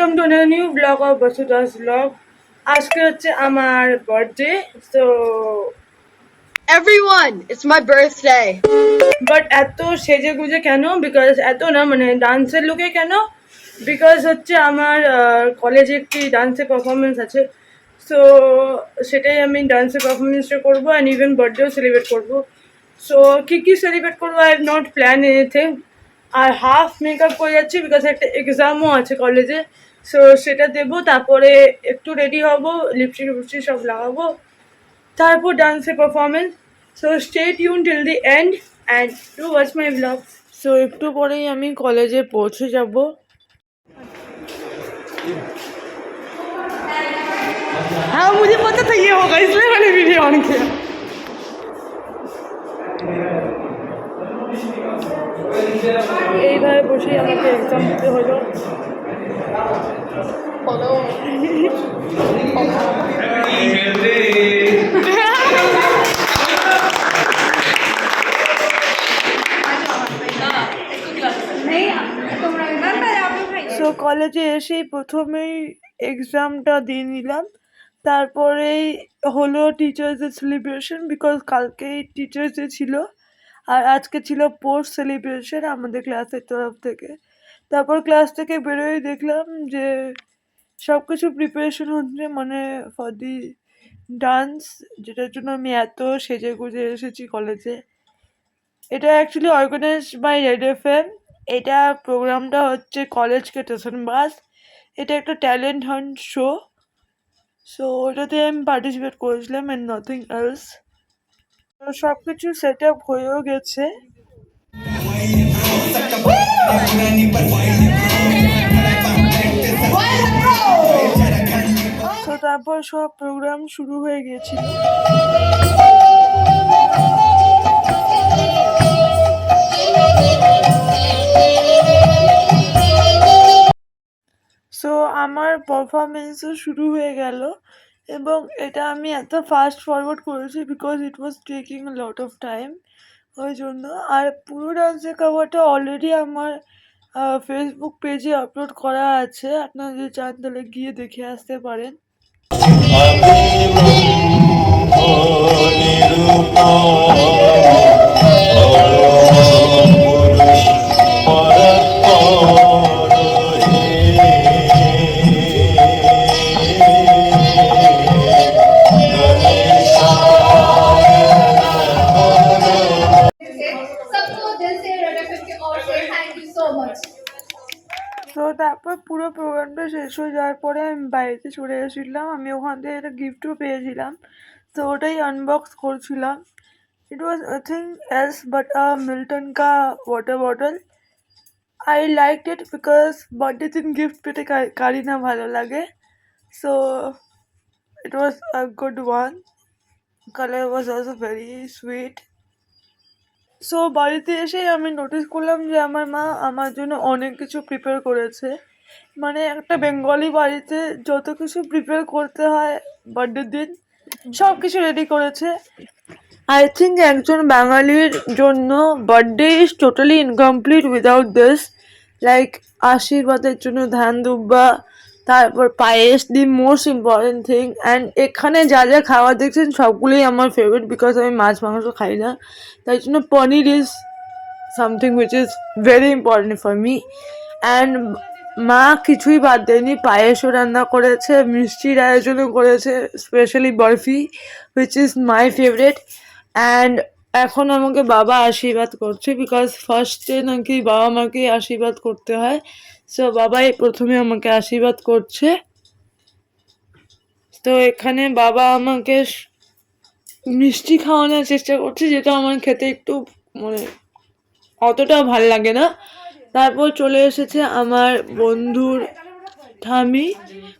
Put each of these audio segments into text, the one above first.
Welcome to a new blog of Basudas blog. আজকে হচ্ছে আমার birthday, so Everyone, it's my birthday. But এত সেজে গুজে কেন? বিকজ এত না, মানে ডান্সের লুকে কেন? বিকজ হচ্ছে আমার কলেজে একটি ডান্সের পারফরমেন্স আছে, সো সেটাই আমি ডান্সের পারফরমেন্সটা করবো অ্যান্ড ইভেন বার্থডেও সেলিব্রেট করবো। সো কী সেলিব্রেট করবো, I have not plan anything. আর হাফ মেকআপ করে যাচ্ছি বিকজ একটা এক্সামও আছে কলেজে, সো সেটা দেবো। তারপরে একটু রেডি হব, লিপস্টিক ফিপস্টিক সব লাগাবো, তারপর ডান্সের performance. So stay tuned till the end and do watch my blog. So একটু পরেই আমি কলেজে পৌঁছে যাব। हाँ मुझे पता था ये होगा, इसलिए मैंने वीडियो ऑन किया। এইভাবে বসেই আমাকে এক্সাম দিতে হলো। সো কলেজে এসেই প্রথমেই এক্সামটা দিয়ে নিলাম, তারপরেই হলো টিচার্স ডে সেলিব্রেশন, বিকজ কালকেই টিচার্স ডে ছিল আর আজকে ছিল পোস্ট সেলিব্রেশন আমাদের ক্লাসের তরফ থেকে। তারপর ক্লাস থেকে বেরোই দেখলাম যে সব কিছু প্রিপারেশন হচ্ছে, মানে ফর দি ডান্স, যেটার জন্য আমি এত সেজে গুজে এসেছি কলেজে। এটা actually organize by Red FM. এটা প্রোগ্রামটা হচ্ছে কলেজ কে স্টেশন বাস। এটা একটা ট্যালেন্ট হান্ট শো, সো ওটাতে আমি পার্টিসিপেট করেছিলাম অ্যান্ড নাথিং এলস। তো সব কিছু সেট আপ হয়েও গেছে। তো তারপর সব প্রোগ্রাম শুরু হয়ে গিয়েছিল। সো আমার পারফরমেন্সও শুরু হয়ে গেল এবং এটা আমি এত ফাস্ট ফরওয়ার্ড করেছি because it was taking a lot of time, ওই জন্য। আর পুরো ডান্সের কভারটা অলরেডি আমার ফেসবুক পেজে আপলোড করা আছে, আপনারা যদি চান তাহলে গিয়ে দেখে আসতে পারেন। তো তারপর পুরো প্রোগ্রামটা শেষ হয়ে যাওয়ার পরে আমি বাড়িতে চলে এসেছিলাম। আমি ওখান থেকে একটা গিফটও পেয়েছিলাম, তো ওটাই আনবক্স করছিলাম। It was nothing else but a Milton কা water bottle. I liked it because birthday দিন গিফট পেতে কারি না ভালো লাগে, so it was a good one. Colour was also very sweet. So বাড়িতে এসেই আমি নোটিস করলাম যে আমার মা আমার জন্য অনেক কিছু প্রিপেয়ার করেছে। মানে একটা বেঙ্গলি বাড়িতে যত কিছু প্রিপেয়ার করতে হয় বার্থডের দিন, সব কিছু রেডি করেছে। আই থিঙ্ক একজন বাঙালির জন্য birthday is totally incomplete without this. Like আশীর্বাদের জন্য ধান দুব্বা, তারপর পায়েস, the most important thing. And এখানে যা যা খাবার দেখছেন সবগুলোই আমার ফেভারিট বিকজ আমি মাছ মাংস খাই না, তাই জন্য paneer is something which is very important for me. And মা কিছুই বাদ দেয়নি, পায়েসও রান্না করেছে, মিষ্টির আয়োজনও করেছে, specially barfi which is my favourite. And এখন আমাকে বাবা আশীর্বাদ করছে বিকজ ফার্স্টে নাকি বাবা মাকে আশীর্বাদ করতে হয়, সো বাবাই প্রথমে আমাকে আশীর্বাদ করছে। তো এখানে বাবা আমাকে মিষ্টি খাওয়ানোর চেষ্টা করছে, যেটা আমার খেতে একটু মানে অতটা ভাল লাগে না। তারপর চলে এসেছে আমার বন্ধুর ঠামি,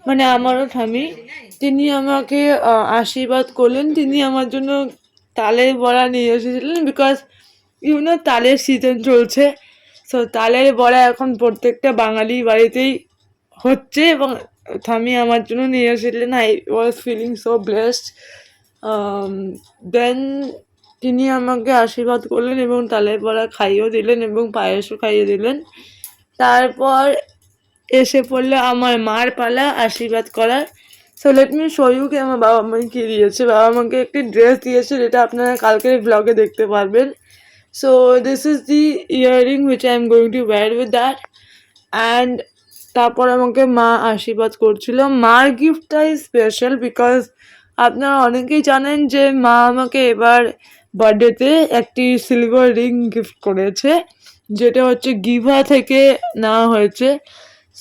মানে আমারও ঠামি, তিনি আমাকে আশীর্বাদ করলেন। তিনি আমার জন্য তালের বড়া নিয়ে এসেছিলেন বিকজ ইউনো তালের সিজন চলছে, সো তালের বড়া এখন প্রত্যেকটা বাঙালি বাড়িতেই হচ্ছে এবং ঠামি আমার জন্য নিয়ে এসেছিলেন। I was feeling so blessed. Then তিনি আমাকে আশীর্বাদ করলেন এবং তালের বড়া খাইয়েও দিলেন এবং পায়েসও খাইয়ে দিলেন। তারপর এসে পড়লো আমার মার পালা আশীর্বাদ করার। So let me show you কি আমার বাবা আমাকে কী দিয়েছে। বাবা আমাকে একটি ড্রেস দিয়েছে, যেটা আপনারা কালকের ব্লগে দেখতে পারবেন। So this is the earring which I am going to wire with that. And তারপর আমাকে মা আশীর্বাদ করছিল। মার গিফটটাই স্পেশাল বিকজ আপনারা অনেকেই জানেন যে মা আমাকে এবার বার্থডেতে একটি সিলভার রিং গিফট করেছে, যেটা হচ্ছে গিভা থেকে নেওয়া হয়েছে।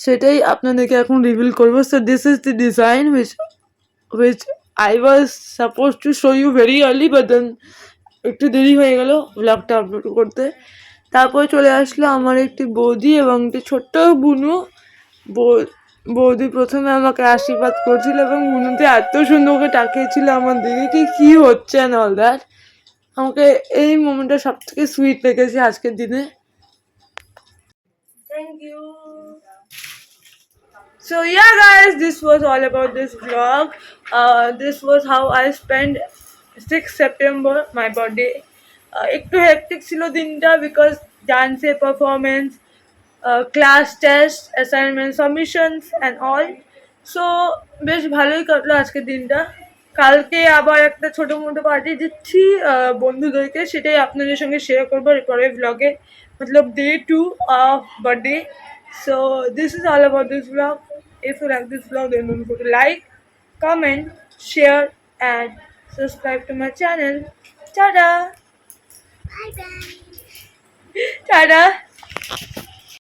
সেটাই আপনাদেরকে এখন রিভিল করবো। So this is the design which I was supposed to show you very early, but then একটু দেরি হয়ে গেল ব্লগটা আপলোড করতে। তারপরে চলে আসলো আমার একটি বৌদি এবং একটি ছোট্ট বুনু। বৌদি প্রথমে আমাকে আশীর্বাদ করছিল এবং বুনুতে এত সুন্দর করে তাকিয়েছিল আমার দিকে কি হচ্ছে অ্যান্ড অল দ্যাট। আমাকে এই মোমেন্টটা সব থেকে সুইট লেগেছে আজকের দিনে। Thank you. So yeah guys, this was all about this vlog. This was how I spent 6th September, my birthday. একটু হেক্টিক ছিল দিনটা বিকজ ডান্সের performance, class test, assignment submissions and all. So বেশ ভালোই কাটলো আজকের দিনটা। কালকে আবার একটা ছোটো মোটো পার্টি দিচ্ছি বন্ধুদেরকে, সেটাই আপনাদের সঙ্গে শেয়ার করবো পরের ব্লগে, মতলব day 2 of birthday. So this is all about this vlog. If you like this vlog, then don't forget to like, comment, share and subscribe to my channel. Ta-da! Bye bye. Ta-da!